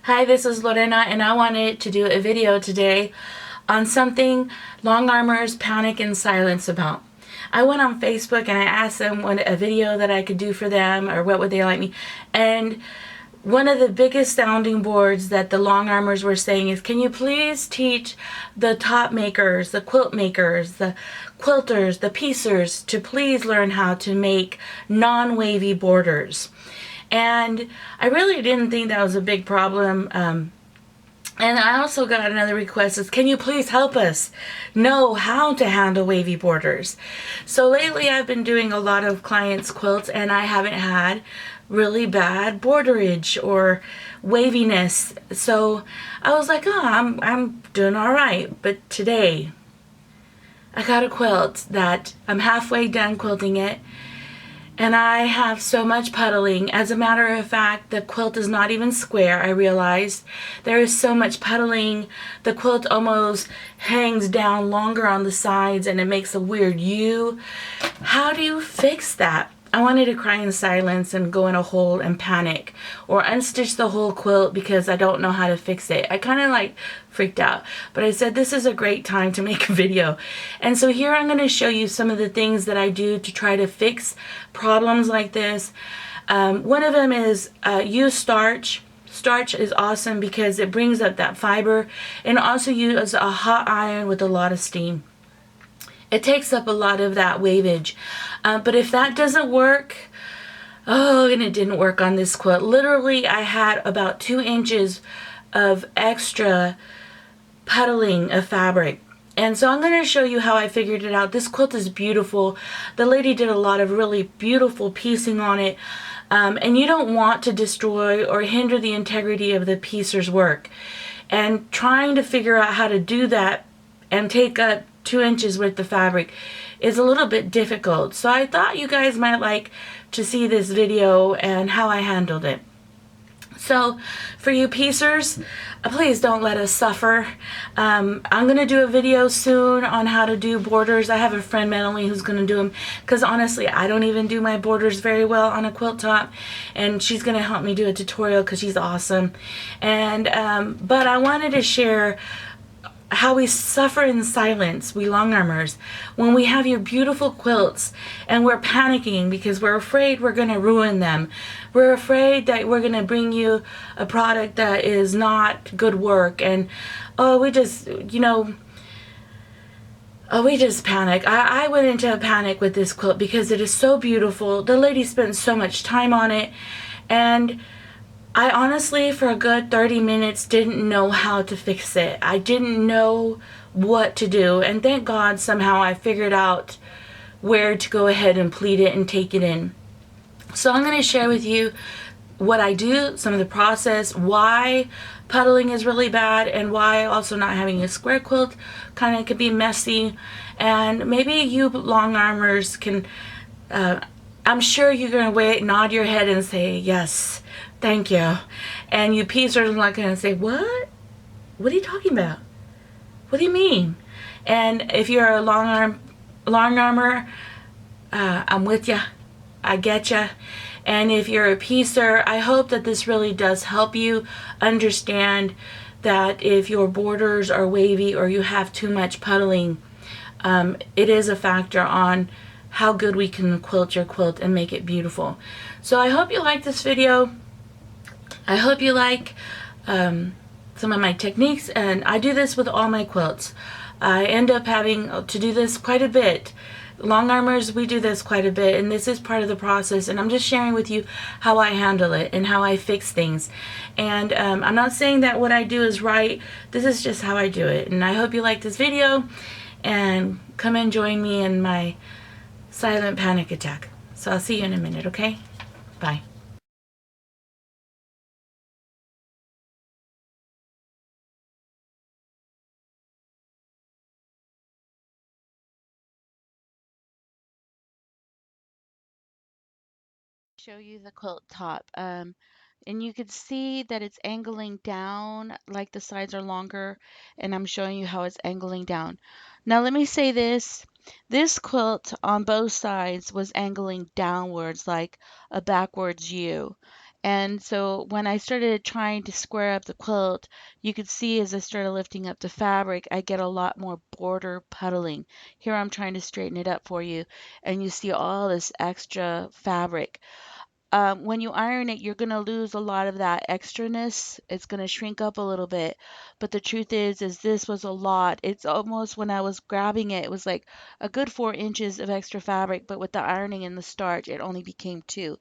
Hi, this is Lorena, and I wanted to do a video today on something longarmers panic in silence about. I went on Facebook and I asked them what a video that I could do for them or what would they like me. And one of the biggest sounding boards that the longarmers were saying is, can you please teach the top makers, the quilt makers, the quilters, the piecers to please learn how to make non-wavy borders. And I really didn't think that was a big problem. And I also got another request is, can you please help us know how to handle wavy borders? So lately I've been doing a lot of clients' quilts and I haven't had really bad borderage or waviness. So I was like, oh, I'm doing all right. But today I got a quilt that I'm halfway done quilting it. And I have so much puddling. As a matter of fact, the quilt is not even square, I realized. There is so much puddling. The quilt almost hangs down longer on the sides and it makes a weird U. How do you fix that? I wanted to cry in silence and go in a hole and panic or unstitch the whole quilt because I don't know how to fix it. I kind of like freaked out, but I said this is a great time to make a video. And so here I'm going to show you some of the things that I do to try to fix problems like this. One of them is use starch. Starch is awesome because it brings up that fiber, and also use a hot iron with a lot of steam. It takes up a lot of that wavage. But if that doesn't work, oh, and it didn't work on this quilt. Literally, I had about 2 inches of extra puddling of fabric. And so I'm going to show you how I figured it out. This quilt is beautiful. The lady did a lot of really beautiful piecing on it. And you don't want to destroy or hinder the integrity of the piecer's work. And trying to figure out how to do that and take up 2 inches worth of fabric is a little bit difficult. So I thought you guys might like to see this video and how I handled it. So for you piecers, please don't let us suffer. I'm going to do a video soon on how to do borders. I have a friend, Melanie, who's going to do them because honestly, I don't even do my borders very well on a quilt top, and she's going to help me do a tutorial because she's awesome. And but I wanted to share how we suffer in silence, we longarmers, when we have your beautiful quilts and we're panicking because we're afraid we're going to ruin them. We're afraid that we're going to bring you a product that is not good work, and oh, we just, we just panic. I went into a panic with this quilt because it is so beautiful. The lady spent so much time on it, and I honestly, for a good 30 minutes, didn't know how to fix it. I didn't know what to do. And thank God somehow I figured out where to go ahead and pleat it and take it in. So I'm going to share with you what I do, some of the process, why puddling is really bad, and why also not having a square quilt kind of could be messy. And maybe you longarmers can, I'm sure you're going to nod your head and say, yes, thank you. And you piecers are not going to say, what? What are you talking about? What do you mean? And if you're a longarmer, I'm with you. I get you. And if you're a piecer, I hope that this really does help you understand that if your borders are wavy or you have too much puddling, it is a factor on how good we can quilt your quilt and make it beautiful. So I hope you like this video. I hope you like some of my techniques, and I do this with all my quilts. I end up having to do this quite a bit. Longarmers, we do this quite a bit, and this is part of the process, and I'm just sharing with you how I handle it and how I fix things. And I'm not saying that what I do is right. This is just how I do it, and I hope you like this video, and come and join me in my silent panic attack. So I'll see you in a minute, okay? Bye. Show you the quilt top, and you can see that it's angling down, like the sides are longer, and I'm showing you how it's angling down. Now let me say this quilt on both sides was angling downwards like a backwards U, And so when I started trying to square up the quilt, you could see as I started lifting up the fabric, I get a lot more border puddling. Here I'm trying to straighten it up for you, and you see all this extra fabric. When you iron it, you're going to lose a lot of that extraness. It's going to shrink up a little bit. But the truth is this was a lot. It's almost, when I was grabbing it, it was like a good 4 inches of extra fabric, but with the ironing and the starch, it only became 2.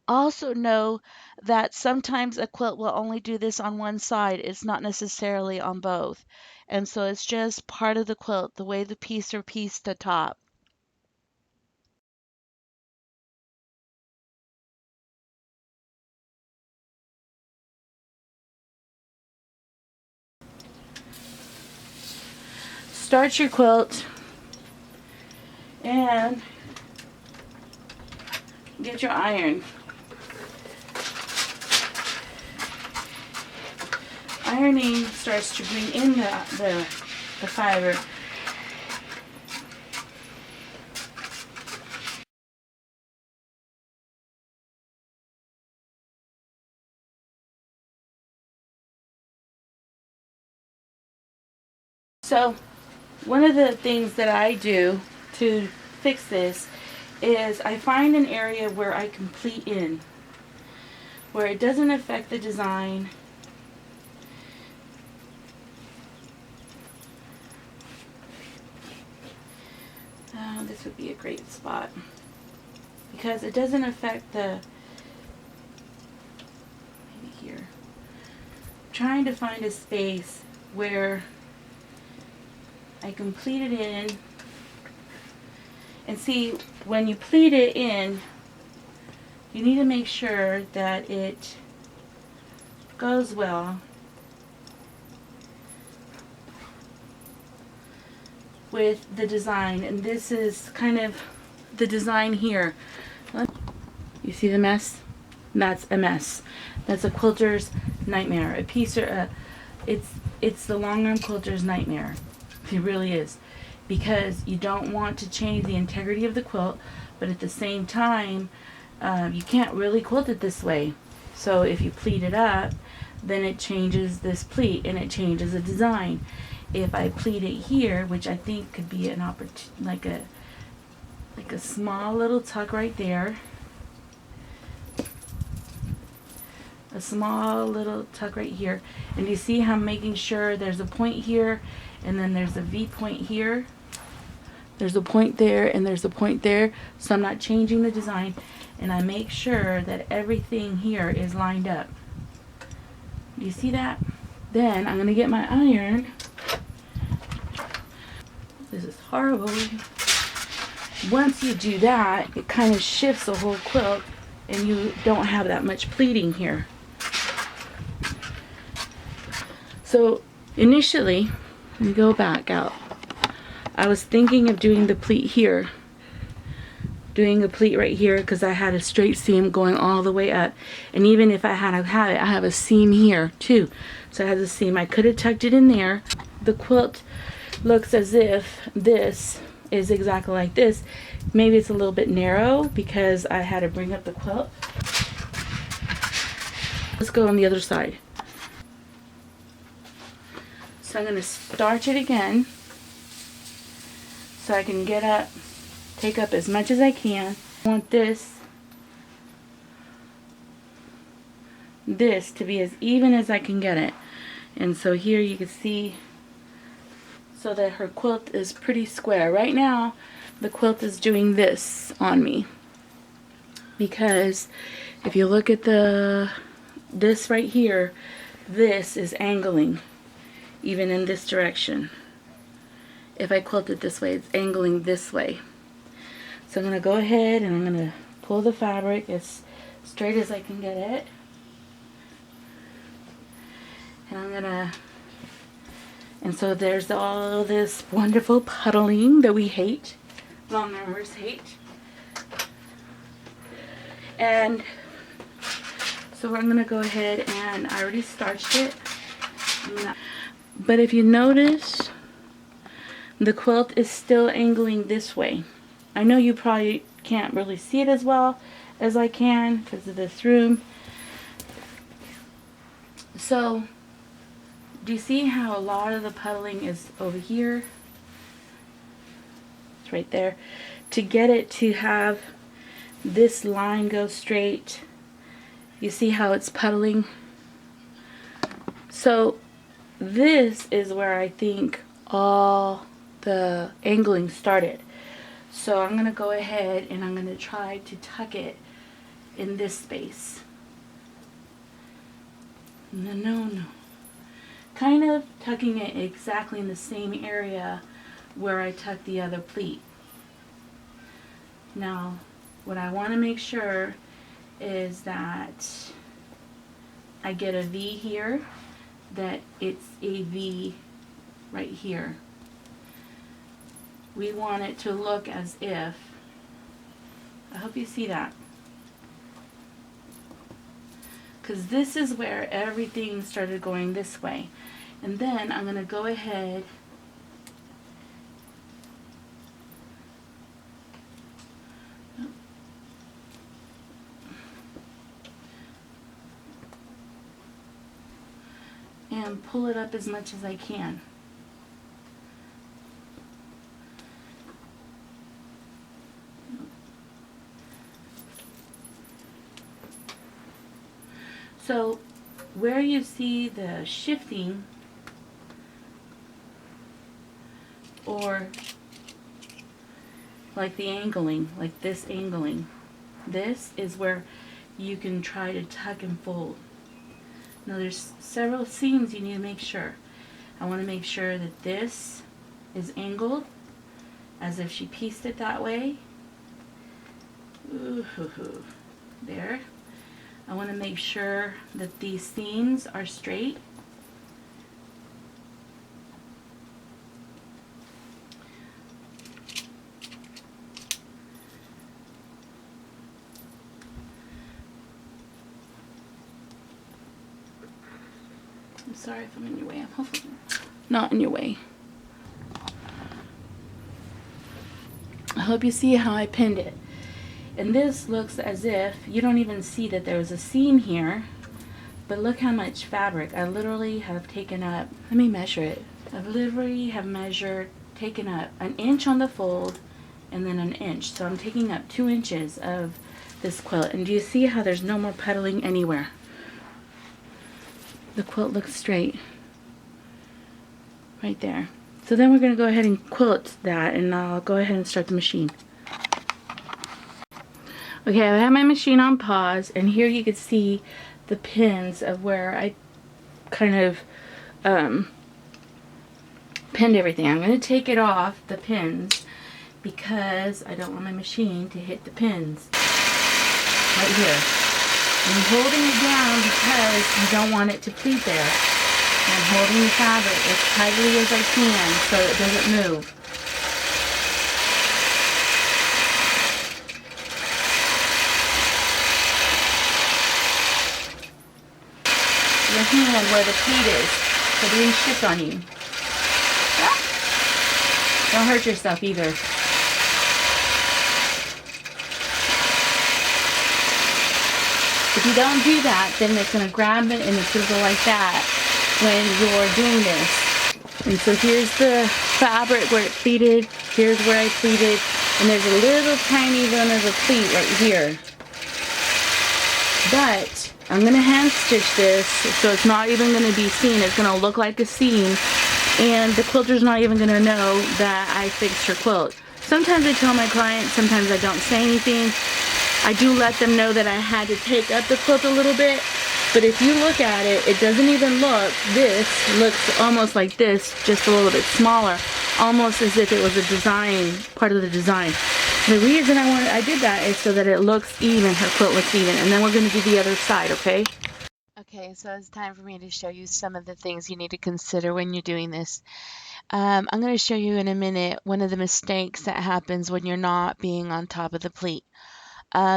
Also know that sometimes a quilt will only do this on one side. It's not necessarily on both. And so it's just part of the quilt, the way the pieces are pieced atop. Start your quilt and get your iron. Ironing starts to bring in the fiber. So one of the things that I do to fix this is I find an area where I can pleat in, where it doesn't affect the design. This would be a great spot because it doesn't affect the, maybe here. I'm trying to find a space where I can pleat it in. And see, when you pleat it in, you need to make sure that it goes well with the design. And this is kind of the design here. You see the mess? That's a mess. That's a quilter's nightmare. A piece or it's the long arm quilter's nightmare. It really is, because you don't want to change the integrity of the quilt, but at the same time, you can't really quilt it this way. So if you pleat it up, then it changes this pleat and it changes the design. If I pleat it here, which I think could be an opportunity, like a small little tuck right there, a small little tuck right here, and you see how I'm making sure there's a point here, and then there's a V point here. There's a point there, and there's a point there, so I'm not changing the design, and I make sure that everything here is lined up. Do you see that? Then I'm gonna get my iron. This is horrible. Once you do that, it kind of shifts the whole quilt, and you don't have that much pleating here. So initially, let me go back out. I was thinking of doing the pleat here, doing a pleat right here, because I had a straight seam going all the way up, and even if I had it, I have a seam here too. So I have a seam. I could have tucked it in there. The quilt looks as if this is exactly like this. Maybe it's a little bit narrow because I had to bring up the quilt. Let's go on the other side. So I'm going to starch it again so I can get up, take up as much as I can. I want this to be as even as I can get it. And so here you can see, so that her quilt is pretty square. Right now, the quilt is doing this on me, because if you look at this right here, this is angling, even in this direction. If I quilt it this way, it's angling this way. So I'm going to go ahead and I'm going to pull the fabric as straight as I can get it. And I'm going to, and so there's all this wonderful puddling that we hate, Longarmers hate. And so I'm going to go ahead, and I already starched it. But if you notice, the quilt is still angling this way. I know you probably can't really see it as well as I can because of this room, So, do you see how a lot of the puddling is over here? It's right there. To get it to have this line go straight, you see how it's puddling? So, this is where I think all the angling started. So I'm going to go ahead and I'm going to try to tuck it in this space. No. Kind of tucking it exactly in the same area where I tucked the other pleat. Now, what I want to make sure is that I get a V here, that it's a V right here. We want it to look as if, I hope you see that, because this is where everything started going this way. And then I'm going to go ahead and pull it up as much as I can. So where you see the shifting, or like the angling, like this angling, this is where you can try to tuck and fold. Now there's several seams you need to make sure. I want to make sure that this is angled as if she pieced it that way. Ooh, there. I want to make sure that these seams are straight. I'm sorry if I'm in your way. I'm hopefully not in your way. I hope you see how I pinned it. And this looks as if you don't even see that there was a seam here, but look how much fabric. I literally have taken up, let me measure it. I literally have taken up 1 inch on the fold and then 1 inch. So I'm taking up 2 inches of this quilt. And do you see how there's no more puddling anywhere? The quilt looks straight. Right there. So then we're going to go ahead and quilt that, and I'll go ahead and start the machine. Okay, I have my machine on pause, and here you can see the pins of where I kind of pinned everything. I'm going to take it off, the pins, because I don't want my machine to hit the pins. Right here. I'm holding it down because you don't want it to pleat there. I'm holding the fabric as tightly as I can so it doesn't move. Your hand where the pleat is, so it didn't shift on you. Don't hurt yourself either. If you don't do that, then it's going to grab it and it's going to go like that when you're doing this. And so here's the fabric where it pleated, here's where I pleated, and there's a little tiny one of the pleat right here. But I'm going to hand stitch this so it's not even going to be seen. It's going to look like a seam, and the quilter's not even going to know that I fixed her quilt. Sometimes I tell my clients, sometimes I don't say anything. I do let them know that I had to take up the quilt a little bit, but if you look at it, it doesn't even look, this looks almost like this, just a little bit smaller, almost as if it was a design, part of the design. The reason I did that is so that it looks even, her quilt looks even, and then we're going to do the other side, okay? Okay, so it's time for me to show you some of the things you need to consider when you're doing this. I'm going to show you in a minute one of the mistakes that happens when you're not being on top of the pleat.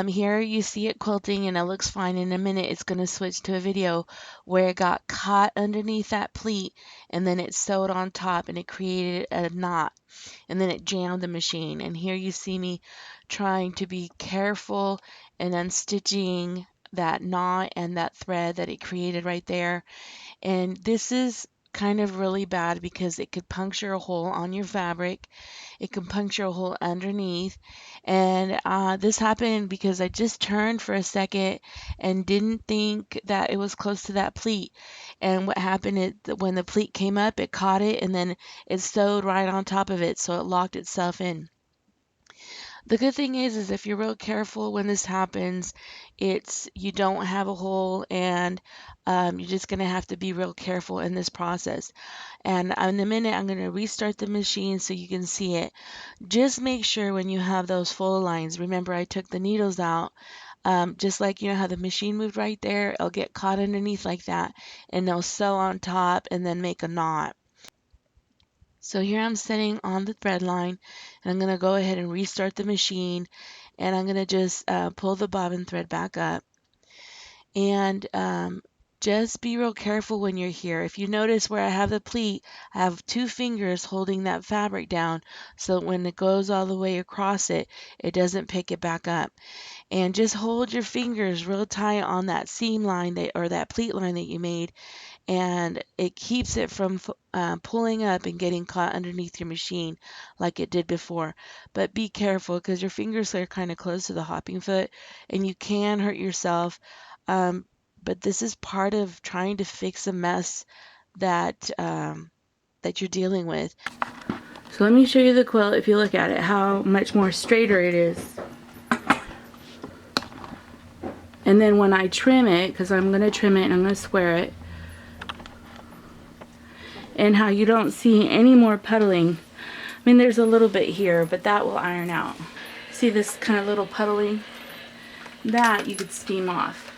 Here you see it quilting and it looks fine. In a minute it's going to switch to a video where it got caught underneath that pleat and then it sewed on top and it created a knot and then it jammed the machine. And here you see me trying to be careful and unstitching that knot and that thread that it created right there. And this is kind of really bad because it could puncture a hole on your fabric. It can puncture a hole underneath. And this happened because I just turned for a second and didn't think that it was close to that pleat. And what happened is that when the pleat came up, it caught it and then it sewed right on top of it, so it locked itself in. The good thing is if you're real careful when this happens, you don't have a hole, and you're just gonna have to be real careful in this process. And in a minute, I'm gonna restart the machine so you can see it. Just make sure when you have those full lines, remember I took the needles out, just like you know how the machine moved right there, it'll get caught underneath like that, and they'll sew on top and then make a knot. So here I'm sitting on the thread line, and I'm going to go ahead and restart the machine, and I'm going to just pull the bobbin thread back up. And just be real careful when you're here. If you notice where I have the pleat, I have two fingers holding that fabric down so when it goes all the way across it, it doesn't pick it back up. And just hold your fingers real tight on that seam line or that pleat line that you made, and it keeps it from pulling up and getting caught underneath your machine like it did before. But be careful because your fingers are kind of close to the hopping foot and you can hurt yourself. Um, but this is part of trying to fix a mess that you're dealing with. So let me show you the quilt. If you look at it, how much more straighter it is. And then when I trim it, because I'm going to trim it and I'm going to square it, and how you don't see any more puddling. I mean, there's a little bit here, but that will iron out. See this kind of little puddling? That you could steam off.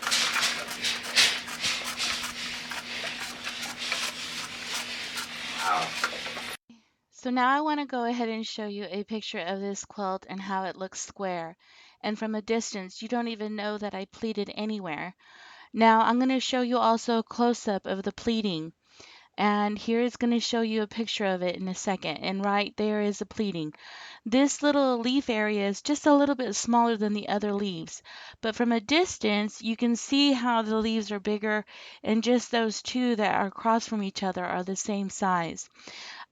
So now I want to go ahead and show you a picture of this quilt and how it looks square. And from a distance, you don't even know that I pleated anywhere. Now I'm going to show you also a close-up of the pleating. And here is going to show you a picture of it in a second. And right there is a pleating. This little leaf area is just a little bit smaller than the other leaves. But from a distance, you can see how the leaves are bigger, and just those two that are across from each other are the same size.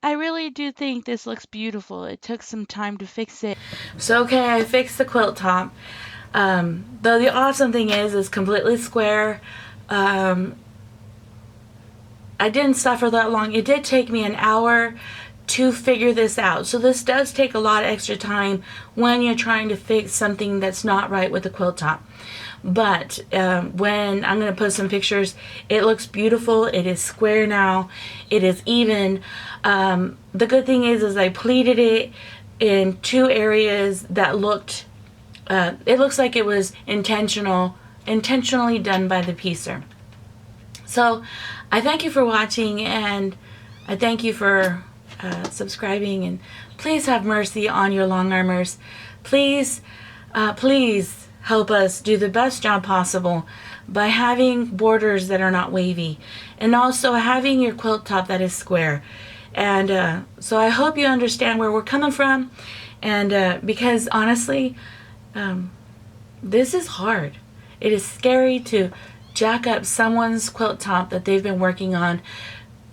I really do think this looks beautiful. It took some time to fix it. So okay, I fixed the quilt top. Though the awesome thing is it's completely square. I didn't suffer that long. It did take me an hour to figure this out. So this does take a lot of extra time when you're trying to fix something that's not right with the quilt top. But when I'm going to put some pictures, it looks beautiful. It is square now. It is even. The good thing is I pleated it in two areas that looked, it looks like it was intentionally done by the piecer. So I thank you for watching, and I thank you for subscribing, and please have mercy on your longarmers. Please, please help us do the best job possible by having borders that are not wavy, and also having your quilt top that is square. And so I hope you understand where we're coming from, and because honestly, this is hard. It is scary to jack up someone's quilt top that they've been working on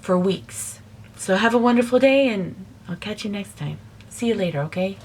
for weeks. So have a wonderful day, and I'll catch you next time. See you later, okay?